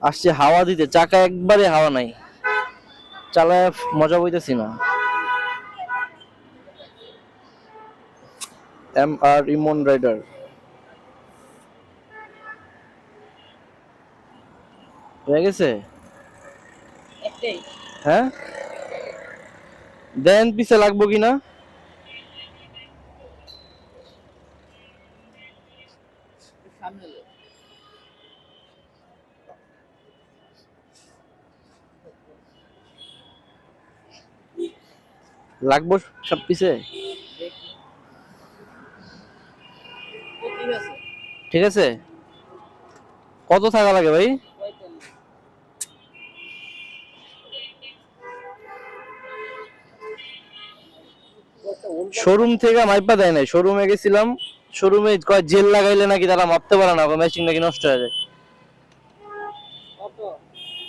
আসছে হাওয়া দিতে, চাকা একবারে হাওয়া নাই, চালায় মজা বইতেছি না। MR ইমন রাইডার হয়ে গেছে। হ্যাঁ, দেন পিছে লাগবো কিনা। লাগবো সব পিছে। ঠিক আছে, কত থাকা লাগে ভাই? শোরুম থেকে মাইপা দেয় নাই, শোরুমে গেছিলাম, শোরুমে কয় জেল লাগাইলে নাকি তারা মাপতে পারে না, মেশিন নাকি নষ্ট হয়ে যায়।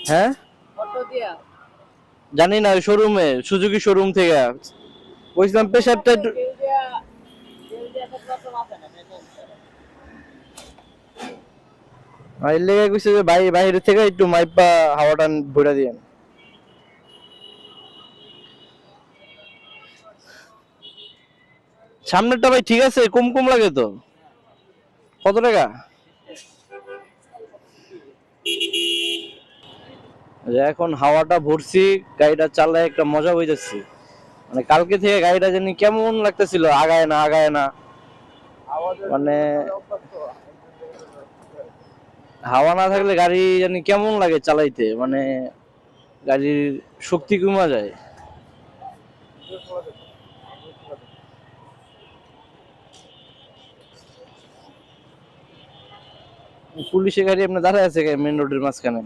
হ্যাঁ, জানি না, শোরুমে সুজুকি শোরুম থেকে বলছিলাম প্রেসারটা একটু। আর লেগে গেছে যে বাইরে থেকে একটু মাইপা হাওয়াটা ভরে দিয়েন। সামনেরটা ভাই ঠিক আছে, কম কম লাগে তো। কত টাকা? যে এখন হাওয়াটা ভরছি, গাড়িটা চালায় একটা মজা হইতেছে। মানে কালকে থেকে গাড়িটা জানি কেমন লাগতেছিল, আগায় না আগায় না। মানে হাওয়া না থাকলে গাড়ি জানি কেমন লাগে চালাইতে, মানে গাড়ির শক্তি কমা যায়। পুলিশের গাড়ি আপনার দাঁড়ায় আছে মেন রোডের মাঝখানে।